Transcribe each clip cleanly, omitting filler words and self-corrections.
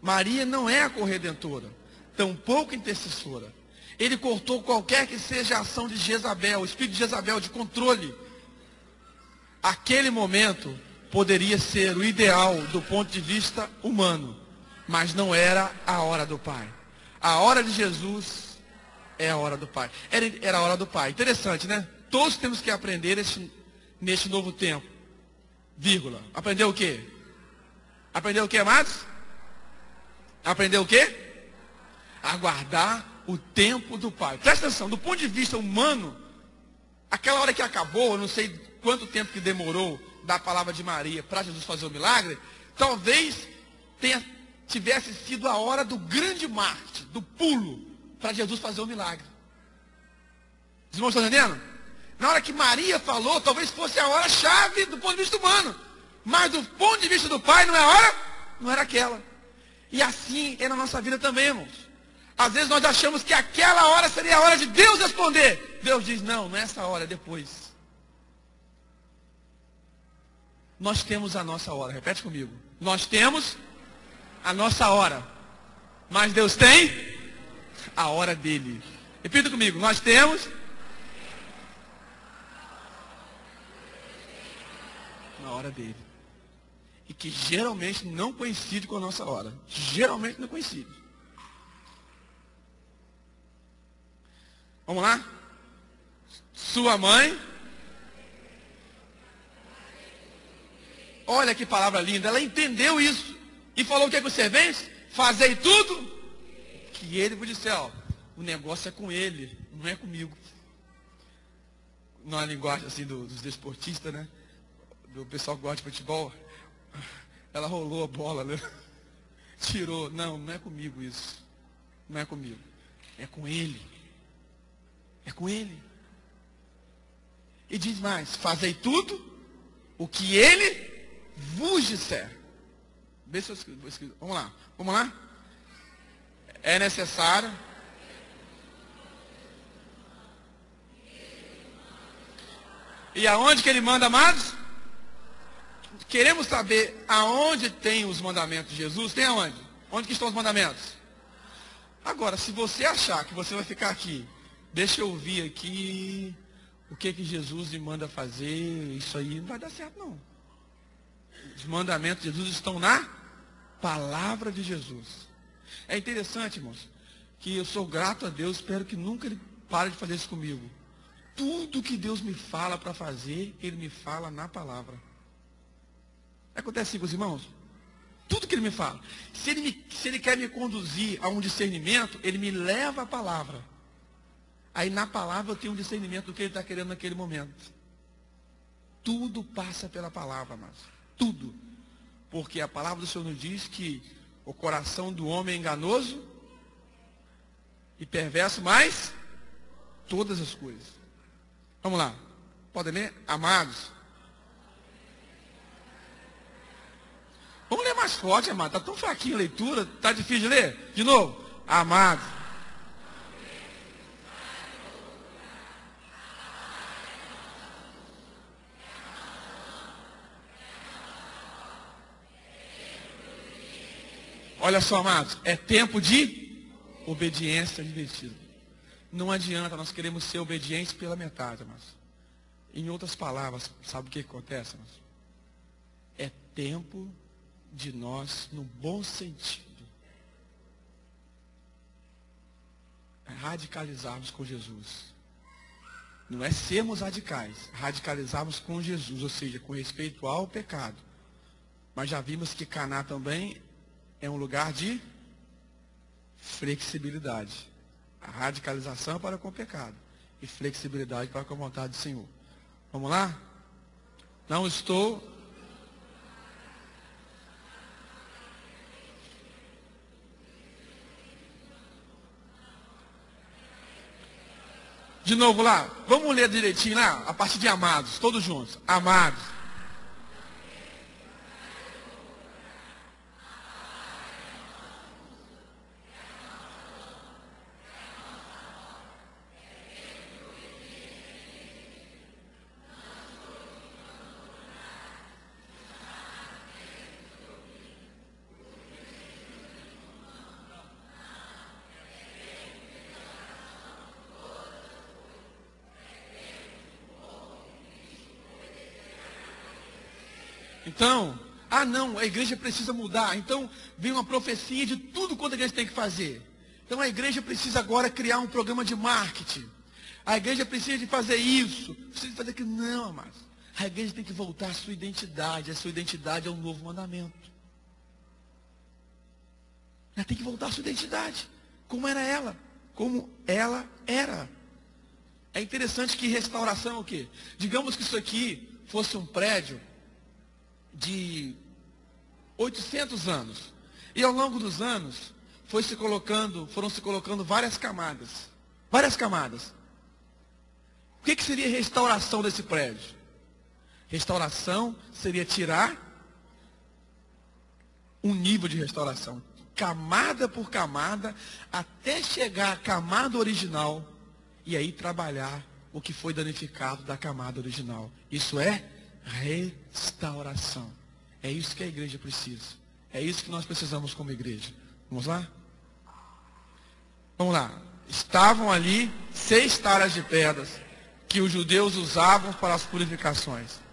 Maria não é a corredentora, tampouco intercessora. Ele cortou qualquer que seja a ação de Jezabel, o espírito de Jezabel, de controle. Aquele momento poderia ser o ideal do ponto de vista humano, mas não era a hora do Pai. A hora de Jesus é a hora do Pai. Era a hora do Pai. Interessante, né? Todos temos que aprender neste novo tempo. Vírgula. Aprender o quê? Aprender o quê, amados? Aprender o quê? Aguardar o tempo do Pai. Presta atenção, do ponto de vista humano, aquela hora que acabou, eu não sei quanto tempo que demorou da palavra de Maria para Jesus fazer o milagre, talvez tivesse sido a hora do grande marketing, do pulo, para Jesus fazer o milagre. Os irmãos estão entendendo? Na hora que Maria falou, talvez fosse a hora chave do ponto de vista humano. Mas do ponto de vista do Pai, não é a hora? Não era aquela. E assim é na nossa vida também, irmãos. Às vezes nós achamos que aquela hora seria a hora de Deus responder. Deus diz, não, não é essa hora, é depois. Nós temos a nossa hora, repete comigo. Nós temos a nossa hora. Mas Deus tem a hora dele. Repita comigo, nós temos na hora dele. E que geralmente não coincide com a nossa hora. Geralmente não coincide. Vamos lá? Sua mãe. Olha que palavra linda. Ela entendeu isso. E falou o que é com os serventes? Fazei tudo que ele vos disse, ó. O negócio é com ele, não é comigo. Na linguagem assim dos desportistas, né? Do pessoal que gosta de futebol. Ela rolou a bola, né? Tirou. Não, não é comigo isso. Não é comigo. É com ele. É com ele. E diz mais, fazei tudo o que ele vos disser. Vê se eu escrevo. Vamos lá. Vamos lá? É necessário. E aonde que ele manda, amados? Queremos saber aonde tem os mandamentos de Jesus? Tem aonde? Onde que estão os mandamentos? Agora, se você achar que você vai ficar aqui, deixa eu ouvir aqui o que Jesus me manda fazer, isso aí não vai dar certo não. Os mandamentos de Jesus estão na palavra de Jesus. É interessante, irmãos, que eu sou grato a Deus, espero que nunca ele pare de fazer isso comigo. Tudo que Deus me fala para fazer, ele me fala na palavra. Acontece assim com os irmãos? Tudo que ele me fala. Se ele quer me conduzir a um discernimento, ele me leva à palavra. Aí na palavra eu tenho um discernimento do que ele está querendo naquele momento. Tudo passa pela palavra, mas tudo. Porque a palavra do Senhor nos diz que o coração do homem é enganoso e perverso, mais todas as coisas. Vamos lá. Podem ler? Amados. Vamos ler mais forte, amado. Está tão fraquinho a leitura. Está difícil de ler? De novo. Amados. Olha só, amados. É tempo de obediência divertida. Não adianta, nós queremos ser obedientes pela metade, amados. Em outras palavras, sabe o que acontece, amados? É tempo de nós, no bom sentido, radicalizarmos com Jesus. Não é sermos radicais, radicalizarmos com Jesus, ou seja, com respeito ao pecado. Mas já vimos que Caná também é um lugar de flexibilidade. A radicalização é para com o pecado e flexibilidade para com a vontade do Senhor. Vamos lá? Não estou... De novo lá, vamos ler direitinho lá, a partir de amados, todos juntos. Amados. Então, não, a igreja precisa mudar. Então, vem uma profecia de tudo quanto a igreja tem que fazer. Então, a igreja precisa agora criar um programa de marketing. A igreja precisa de fazer isso, precisa de fazer aquilo. Não, amados. A igreja tem que voltar à sua identidade. A sua identidade é um novo mandamento. Ela tem que voltar à sua identidade. Como era ela. Como ela era. É interessante que restauração é o quê? Digamos que isso aqui fosse um prédio de 800 anos. E ao longo dos anos, foram se colocando várias camadas. Várias camadas. O que seria restauração desse prédio? Restauração seria tirar um nível de restauração. Camada por camada, até chegar à camada original. E aí trabalhar o que foi danificado da camada original. Isso é restauração. É isso que a igreja precisa. É isso que nós precisamos como igreja. Vamos lá? Vamos lá. Estavam ali 6 talhas de pedras que os judeus usavam para as purificações.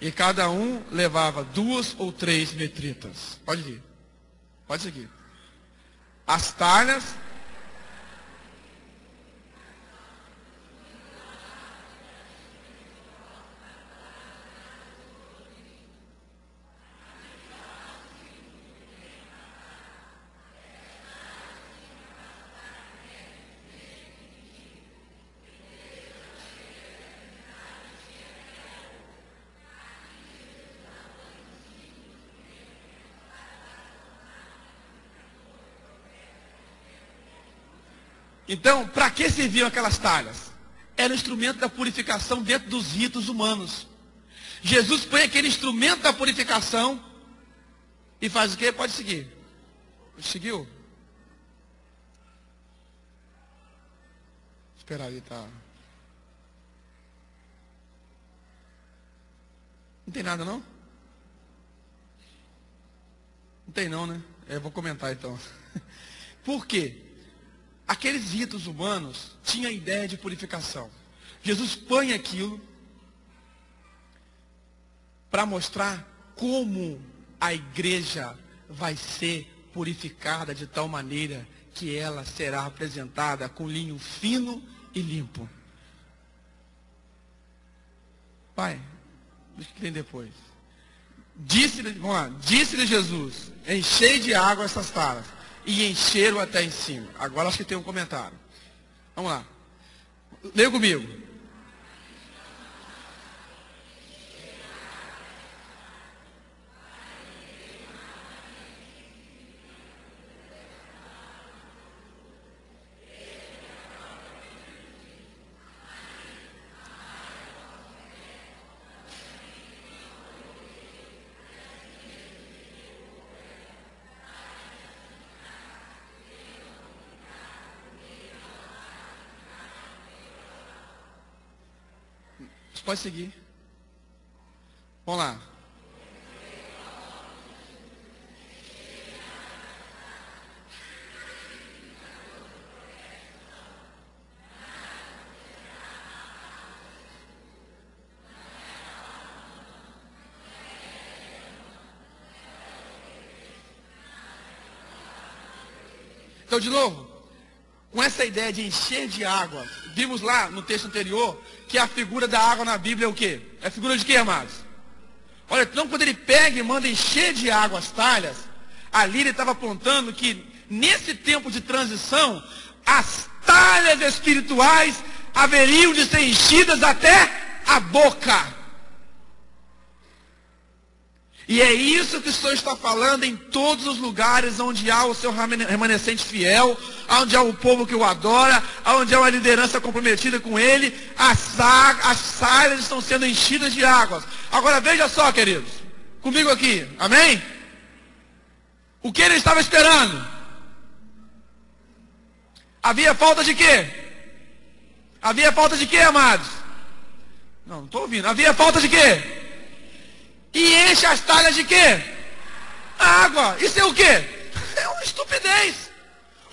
E cada um levava 2 ou 3 metritas. Pode vir. Pode seguir. As talhas. Então, para que serviam aquelas talhas? Era um instrumento da purificação dentro dos ritos humanos. Jesus põe aquele instrumento da purificação e faz o quê? Pode seguir. Seguiu? Esperar aí, tá. Não tem nada, não? Não tem não, né? Eu vou comentar então. Por quê? Aqueles ritos humanos tinham a ideia de purificação. Jesus põe aquilo para mostrar como a igreja vai ser purificada de tal maneira que ela será apresentada com linho fino e limpo. Pai, deixa que tem depois. Disse-lhe Jesus, enchei de água essas talhas. E encheram até em cima. Agora acho que tem um comentário. Vamos lá. Leia comigo. Pode seguir. Vamos lá. Então, de novo, com essa ideia de encher de água, vimos lá no texto anterior que a figura da água na Bíblia é o quê? É a figura de quê, amados? Olha, então quando ele pega e manda encher de água as talhas, ali ele estava apontando que nesse tempo de transição, as talhas espirituais haveriam de ser enchidas até a boca. E é isso que o Senhor está falando em todos os lugares onde há o seu remanescente fiel, onde há o povo que o adora, onde há uma liderança comprometida com ele, as talhas estão sendo enchidas de águas. Agora veja só, queridos, comigo aqui, amém? O que ele estava esperando? Havia falta de quê? Havia falta de quê, amados? Não estou ouvindo. Havia falta de quê? E enche as talhas de quê? Água. Isso é o quê? É uma estupidez.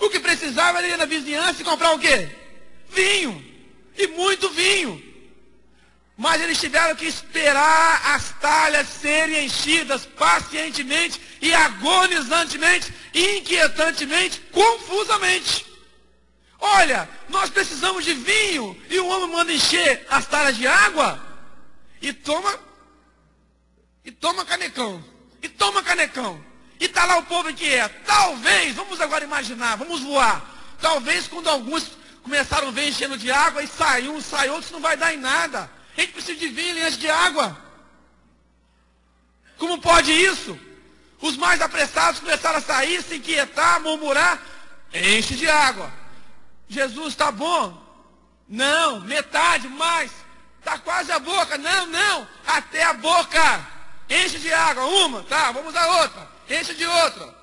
O que precisava era ir na vizinhança e comprar o quê? Vinho. E muito vinho. Mas eles tiveram que esperar as talhas serem enchidas pacientemente e agonizantemente, inquietantemente, confusamente. Olha, nós precisamos de vinho e o homem manda encher as talhas de água e toma canecão. E toma canecão. E está lá o povo inquieto. Talvez, vamos agora imaginar, vamos voar. Talvez quando alguns começaram a ver enchendo de água e saiu outro, isso não vai dar em nada. A gente precisa de vinho e enche de água. Como pode isso? Os mais apressados começaram a sair, se inquietar, murmurar. Enche de água. Jesus, está bom? Não, metade, mais. Está quase a boca. Não, até a boca. Enche de água, uma, tá, vamos a outra. Enche de outra.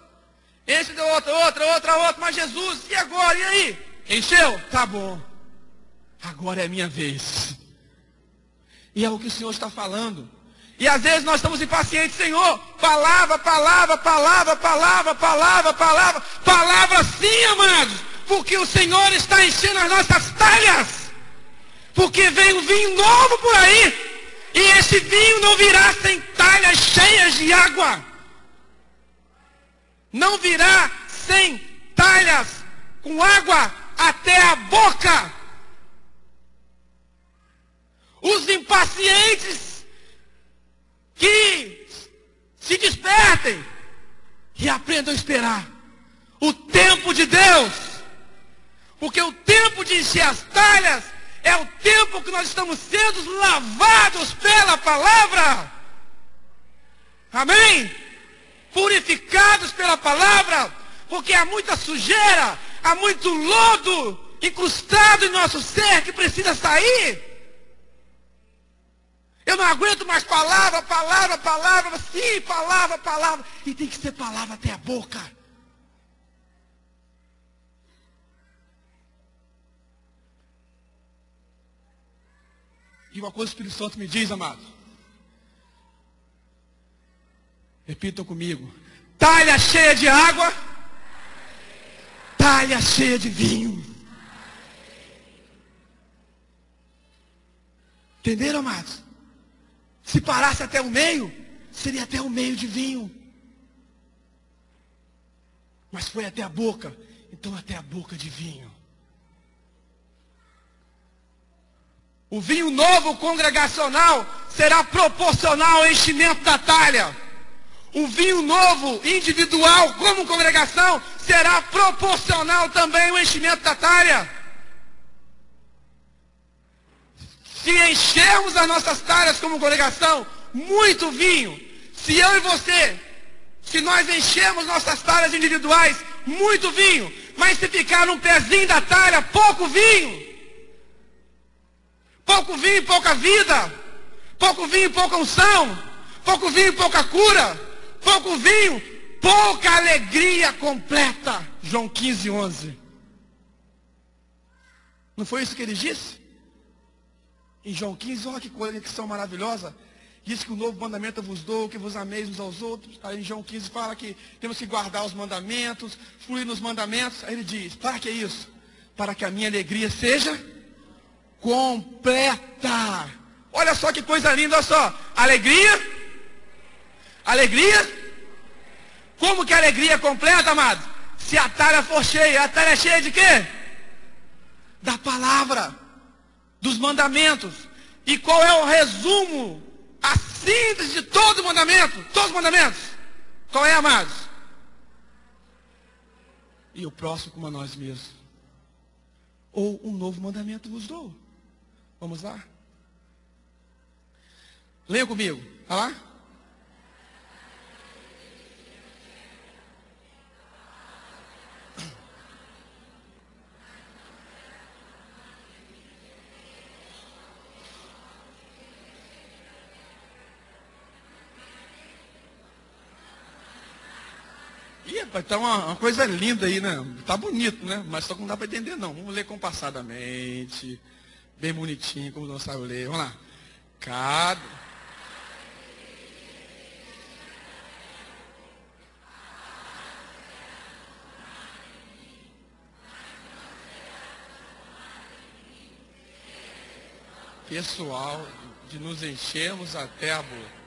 Enche de outra. Mas Jesus, e agora? E aí? Encheu? Tá bom. Agora é minha vez. E é o que o Senhor está falando. E às vezes nós estamos impacientes, Senhor. Palavra sim, amados. Porque o Senhor está enchendo as nossas talhas. Porque vem um vinho novo por aí. E esse vinho não virá sem talhas cheias de água. Não virá sem talhas com água até a boca. Os impacientes que se despertem e aprendam a esperar o tempo de Deus. Porque o tempo de encher as talhas é o tempo que nós estamos sendo lavados pela palavra. Amém? Purificados pela palavra. Porque há muita sujeira, há muito lodo incrustado em nosso ser que precisa sair. Eu não aguento mais palavra, sim, palavra. E tem que ser palavra até a boca. E uma coisa o Espírito Santo me diz, amado. Repitam comigo. Talha cheia de água, talha cheia de vinho. Entenderam, amados? Se parasse até o meio, seria até o meio de vinho. Mas foi até a boca, então até a boca de vinho. O vinho novo congregacional será proporcional ao enchimento da talha. O vinho novo individual como congregação será proporcional também ao enchimento da talha. Se enchermos as nossas talhas como congregação, muito vinho. Se eu e você, se nós enchermos nossas talhas individuais, muito vinho. Mas se ficar num pezinho da talha, pouco vinho. Pouco vinho, pouca vida. Pouco vinho, pouca unção. Pouco vinho, pouca cura. Pouco vinho, pouca alegria completa. João 15:11. Não foi isso que ele disse? Em João 15, olha que conexão maravilhosa. Diz que o novo mandamento eu vos dou, que vos ameis uns aos outros. Aí em João 15 fala que temos que guardar os mandamentos, fluir nos mandamentos. Aí ele diz, para que isso? Para que a minha alegria seja completa. Olha só que coisa linda, olha só. Alegria. Como que a alegria é completa, amados? Se a talha for cheia. A talha é cheia de quê? Da palavra. Dos mandamentos. E qual é o resumo? A síntese de todo mandamento. Todos os mandamentos. Qual é, amados? E o próximo como a nós mesmos. Ou um novo mandamento vos dou. Vamos lá? Leia comigo. Vai lá? Ih, rapaz, tá uma coisa linda aí, né? Tá bonito, né? Mas só que não dá para entender, não. Vamos ler compassadamente. Bem bonitinho, como não sabe ler. Vamos lá. Cada... pessoal de nos enchermos até a boca.